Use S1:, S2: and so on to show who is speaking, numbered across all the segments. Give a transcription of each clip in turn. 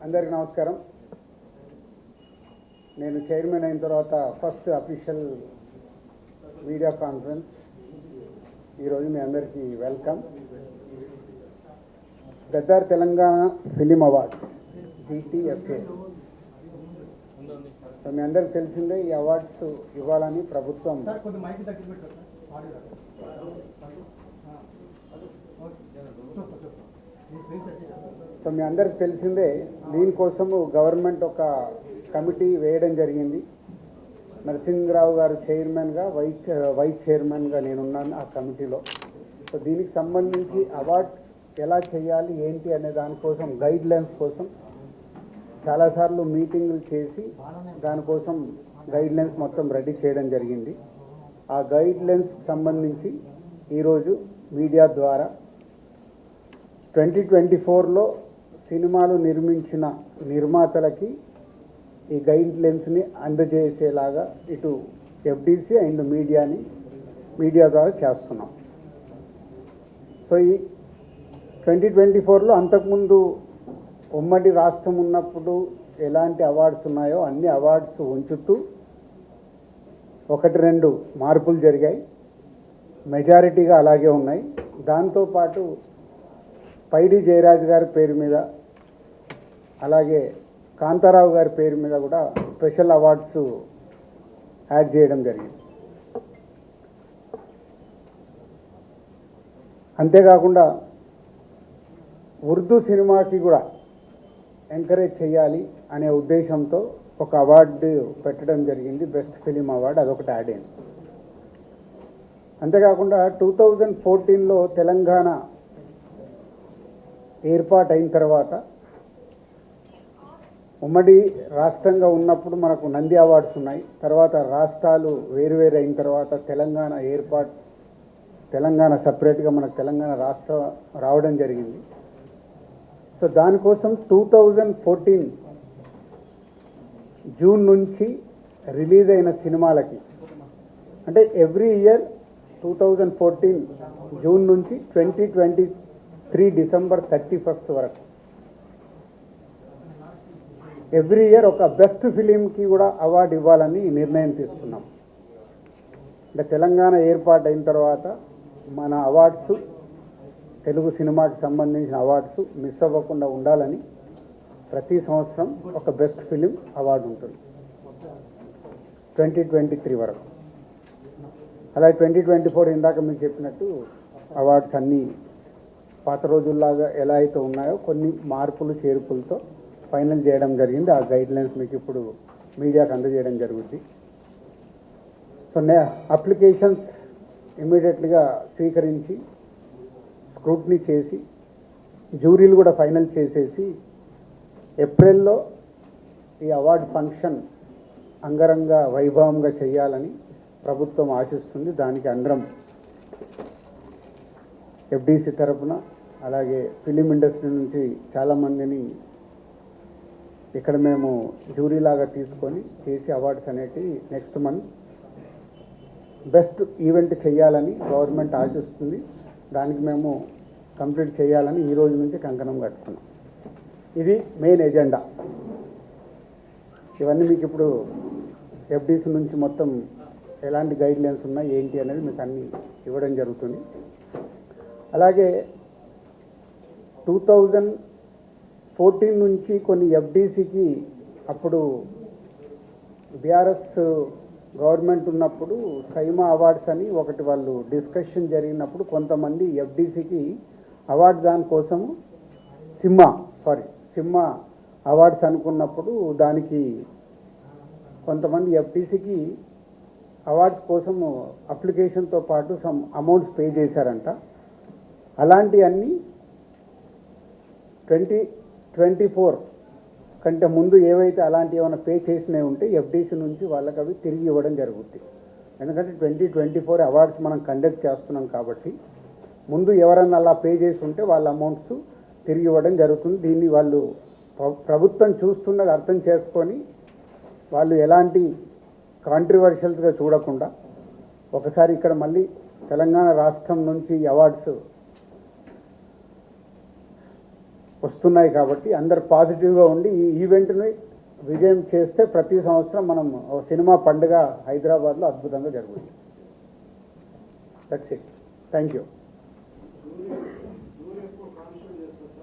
S1: అందరికీ నమస్కారం. నేను చైర్మన్ అయిన తర్వాత ఫస్ట్ అఫీషియల్ మీడియా కాన్ఫరెన్స్. ఈరోజు మీ అందరికీ welcome. Gaddar Telangana film award GTFA. మీ అందరికి తెలిసిందే ఈ అవార్డ్స్ ఇవ్వాలని ప్రభుత్వం మీ అందరికి తెలిసిందే. దీనికోసము గవర్నమెంట్ ఒక కమిటీ వేయడం జరిగింది. నరసింహరావు గారు చైర్మన్గా, వైస్ చైర్మన్గా నేనున్నాను ఆ కమిటీలో. సో దీనికి సంబంధించి అవార్డ్ ఎలా చేయాలి ఏంటి అనే దానికోసం గైడ్ లైన్స్ కోసం చాలాసార్లు మీటింగులు చేసి దానికోసం గైడ్ లైన్స్ మొత్తం రెడీ చేయడం జరిగింది. ఆ గైడ్ లైన్స్ సంబంధించి ఈరోజు మీడియా ద్వారా 2024లో సినిమాలు నిర్మించిన నిర్మాతలకి ఈ గైడ్ లైన్స్ని అందజేసేలాగా ఇటు FDC అండ్ మీడియా ద్వారా చేస్తున్నాం. సో ఈ 2024లో అంతకుముందు ఉమ్మడి రాష్ట్రం ఉన్నప్పుడు ఎలాంటి అవార్డ్స్ ఉన్నాయో అన్ని అవార్డ్స్ ఉంచుతూ 1-2 మార్పులు జరిగాయి. మెజారిటీగా అలాగే ఉన్నాయి. దాంతోపాటు పైడి జయరాజ్ గారి పేరు మీద, అలాగే కాంతారావు గారి పేరు మీద కూడా స్పెషల్ అవార్డ్స్ యాడ్ చేయడం జరిగింది. అంతేకాకుండా ఉర్దూ సినిమాకి కూడా ఎంకరేజ్ చేయాలి అనే ఉద్దేశంతో ఒక అవార్డు పెట్టడం జరిగింది, బెస్ట్ ఫిలిం అవార్డు. అదొకటి యాడ్ అయింది. అంతేకాకుండా 2014లో తెలంగాణ ఏర్పాటైన తర్వాత ఉమ్మడి రాష్ట్రంగా ఉన్నప్పుడు మనకు నంది అవార్డ్స్ ఉన్నాయి. తర్వాత రాష్ట్రాలు వేరువేరు అయిన తర్వాత తెలంగాణ సపరేట్గా మనకు తెలంగాణ రాష్ట్రం రావడం జరిగింది. సో దానికోసం 2014 జూన్ నుంచి రిలీజ్ అయిన సినిమాలకి, అంటే ఎవ్రీ ఇయర్ 2014 జూన్ నుంచి 2023 డిసెంబర్ 31 వరకు ఎవ్రీ ఇయర్ ఒక బెస్ట్ ఫిలింకి కూడా అవార్డు ఇవ్వాలని నిర్ణయం తీసుకున్నాం. అంటే తెలంగాణ ఏర్పాటు అయిన తర్వాత మన అవార్డ్స్, తెలుగు సినిమాకి సంబంధించిన అవార్డ్స్ మిస్ అవ్వకుండా ఉండాలని ప్రతి సంవత్సరం ఒక బెస్ట్ ఫిలిం అవార్డు ఉంటుంది 2023 వరకు. అలాగే 2024 ఇందాక మీకు చెప్పినట్టు అవార్డ్స్ అన్నీ పాత రోజుల్లాగా ఎలా అయితే ఉన్నాయో కొన్ని మార్పులు చేర్పులతో ఫైనల్ చేయడం జరిగింది. ఆ గైడ్ లైన్స్ మీకు ఇప్పుడు మీడియాకు అందజేయడం జరుగుతుంది. సో అప్లికేషన్స్ ఇమ్మీడియట్లీగా స్వీకరించి స్క్రూటినీ చేసి జ్యూరీలు కూడా ఫైనల్ చేసేసి ఏప్రిల్లో ఈ అవార్డు ఫంక్షన్ అంగరంగ వైభవంగా చేయాలని ప్రభుత్వం ఆశిస్తుంది. దానికి అందరం FDC తరపున, అలాగే ఫిలిం ఇండస్ట్రీ నుంచి చాలామందిని ఇక్కడ మేము జ్యూరీలాగా తీసుకొని చేసి అవార్డ్స్ అనేటివి నెక్స్ట్ మంత్ బెస్ట్ ఈవెంట్ చేయాలని గవర్నమెంట్ ఆశిస్తుంది. దానికి మేము కంప్లీట్ చేయాలని ఈ రోజు నుంచి కంకణం కట్టుకున్నాం. ఇది మెయిన్ ఎజెండా. ఇవన్నీ మీకు ఇప్పుడు FDC నుంచి మొత్తం ఎలాంటి గైడ్ లైన్స్ ఉన్నాయి ఏంటి అనేది మీకు అన్నీ ఇవ్వడం జరుగుతుంది. అలాగే 2014 నుంచి కొన్ని FDCకి అప్పుడు BRS గవర్నమెంట్ ఉన్నప్పుడు సైమా అవార్డ్స్ అని ఒకటి వాళ్ళు డిస్కషన్ జరిగినప్పుడు కొంతమంది FDCకి అవార్డు దానికోసము సిమ్మా అవార్డ్స్ అనుకున్నప్పుడు దానికి కొంతమంది FDCకి అవార్డ్స్ కోసము అప్లికేషన్తో పాటు సమ్ అమౌంట్స్ పే చేశారంట. అలాంటివన్నీ 2024 కంటే ముందు ఏవైతే అలాంటి ఏమైనా పే చేసినవి ఉంటే FDC నుంచి వాళ్ళకి అవి తిరిగి ఇవ్వడం జరుగుతుంది. ఎందుకంటే 2024 అవార్డ్స్ మనం కండక్ట్ చేస్తున్నాం కాబట్టి ముందు ఎవరన్నా అలా పే చేసి ఉంటే వాళ్ళ అమౌంట్స్ తిరిగి ఇవ్వడం జరుగుతుంది. దీన్ని వాళ్ళు ప్రభుత్వం చూస్తున్నది అర్థం చేసుకొని వాళ్ళు ఎలాంటి కాంట్రవర్షియల్స్గా చూడకుండా ఒకసారి ఇక్కడ మళ్ళీ తెలంగాణ రాష్ట్రం నుంచి అవార్డ్స్ వస్తున్నాయి కాబట్టి అందరు పాజిటివ్గా ఉండి ఈ ఈవెంట్ని విజయం చేస్తే ప్రతి సంవత్సరం మనం సినిమా పండుగ హైదరాబాద్లో అద్భుతంగా జరుగుతుంది. That's it. Thank you.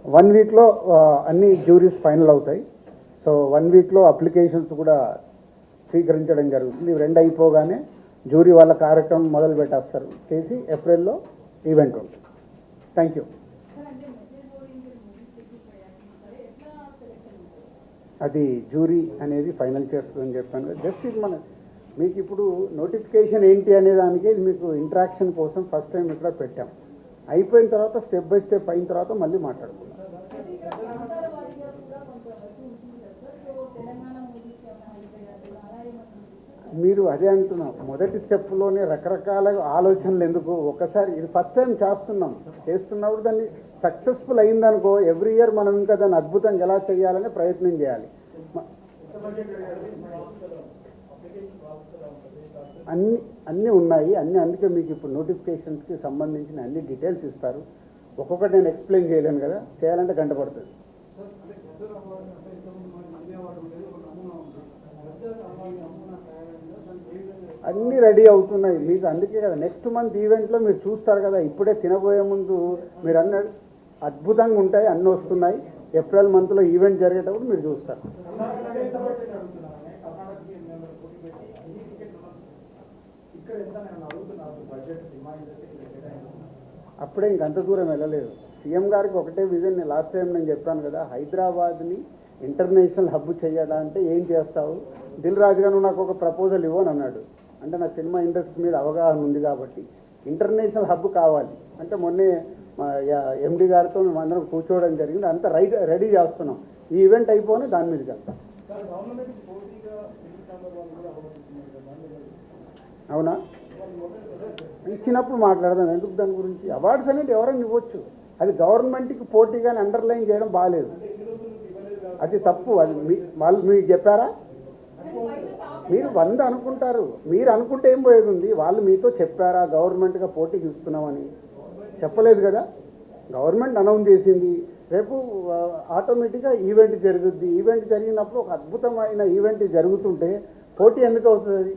S1: 1 వీక్లో అన్ని జ్యూరీస్ ఫైనల్ అవుతాయి. సో 1 వీక్లో అప్లికేషన్స్ కూడా స్వీకరించడం జరుగుతుంది. ఇవి 2 అయిపోగానే జ్యూరీ వాళ్ళ కార్యక్రమం మొదలు పెట్టేస్తారు చేసి ఏప్రిల్లో ఈవెంట్ ఉంటుంది. Thank you. అది జ్యూరీ అనేది ఫైనల్ చేస్తుందని చెప్పాను. జస్ట్ ఇది మీకు ఇప్పుడు నోటిఫికేషన్ ఏంటి అనే దానికి మీకు ఇంట్రాక్షన్ కోసం ఫస్ట్ టైం ఇక్కడ పెట్టాం. అయిపోయిన తర్వాత స్టెప్ బై స్టెప్ అయిన తర్వాత మళ్ళీ మాట్లాడుకుందాం. మీరు అదే అంటున్నాం, మొదటి స్టెప్లోనే రకరకాల ఆలోచనలు ఎందుకు, ఒకసారి ఇది ఫస్ట్ టైం చేస్తున్నప్పుడు దాన్ని సక్సెస్ఫుల్ అయిందనుకో ఎవ్రీ ఇయర్ మనం ఇంకా దాన్ని అద్భుతంగా ఎలా చేయాలని ప్రయత్నం చేయాలి. అన్నీ ఉన్నాయి అందుకే మీకు ఇప్పుడు నోటిఫికేషన్స్కి సంబంధించిన అన్ని డీటెయిల్స్ ఇస్తారు. ఒక్కొక్కటి నేను ఎక్స్ప్లెయిన్ చేయలేను కదా, చేయాలంటే గంట పడుతుంది. అన్నీ రెడీ అవుతున్నాయి మీకు, అందుకే కదా నెక్స్ట్ మంత్ ఈవెంట్లో మీరు చూస్తారు కదా. ఇప్పుడే తినబోయే ముందు మీరు అన్న అద్భుతంగా ఉంటాయి, అన్నీ వస్తున్నాయి. ఏప్రిల్ మంత్లో ఈవెంట్ జరిగేటప్పుడు మీరు చూస్తారు. అప్పుడే ఇంకంత దూరం వెళ్ళలేదు. సీఎం గారికి ఒకటే విజన్, లాస్ట్ టైం నేను చెప్పాను కదా, హైదరాబాద్ని ఇంటర్నేషనల్ హబ్ చేయాలంటే ఏం చేస్తావు, దిల్ రాజు గారు నాకు ఒక ప్రపోజల్ ఇవ్వని అన్నాడు. అంటే నాకు సినిమా ఇండస్ట్రీ మీద అవగాహన ఉంది కాబట్టి ఇంటర్నేషనల్ హబ్ కావాలి అంటే మొన్నే ఎండి గారితో మేము అందరం కూర్చోవడం జరిగింది. అంతా రెడీ చేస్తున్నాం. ఈ ఈవెంట్ అయిపోయి దాని మీదకి వెళ్తాం. అవునా, ఇచ్చినప్పుడు మాట్లాడదాం. ఎందుకు దాని గురించి? అవార్డ్స్ అనేది ఎవరైనా ఇవ్వచ్చు, అది గవర్నమెంట్కి పోటీగానే అండర్లైన్ చేయడం బాగాలేదు, అది తప్పు. అది వాళ్ళు మీకు చెప్పారా? మీరు 100 అనుకుంటారు, మీరు అనుకుంటే ఏం పోయేది ఉంది? వాళ్ళు మీతో చెప్పారా గవర్నమెంట్గా పోటీకి ఇస్తున్నామని? చెప్పలేదు కదా. గవర్నమెంట్ అనౌన్స్ చేసింది, రేపు ఆటోమేటిక్గా ఈవెంట్ జరుగుద్ది. ఈవెంట్ జరిగినప్పుడు ఒక అద్భుతమైన ఈవెంట్ జరుగుతుంటే పోటీ ఎందుకు అవుతుంది?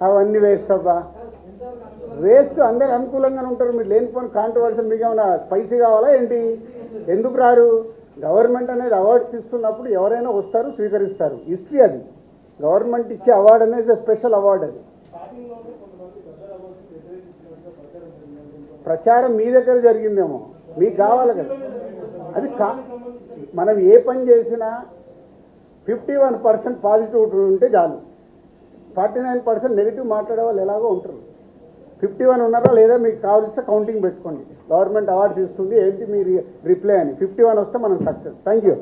S1: అవన్నీ వేస్ట్ అబ్బా, వేస్ట్. అందరు అనుకూలంగానే ఉంటారు. మీరు లేనిపోయిన కాంట్రవర్సీ, మీకు ఏమైనా స్పైసీ కావాలా ఏంటి? ఎందుకు రారు? గవర్నమెంట్ అనేది అవార్డ్స్ ఇస్తున్నప్పుడు ఎవరైనా వస్తారు, స్వీకరిస్తారు. హిస్టరీ అది. గవర్నమెంట్ ఇచ్చే అవార్డు అనేది స్పెషల్ అవార్డు. అది ప్రచారం మీ దగ్గర జరిగిందేమో, మీకు కావాలి కదా. అది మనం ఏ పని చేసినా 51% పాజిటివ్ ఉంటే చాలు. 49% నెగిటివ్ మాట్లాడే వాళ్ళు ఎలాగో ఉంటారు. 51 ఉన్నారా లేదా మీకు కావాల్సిన కౌంటింగ్ పెట్టుకోండి. గవర్నమెంట్ అవార్డ్స్ ఇస్తుంది ఏంటి మీరు రిప్లై అని 51 వస్తే మనం సక్సెస్. Thank you.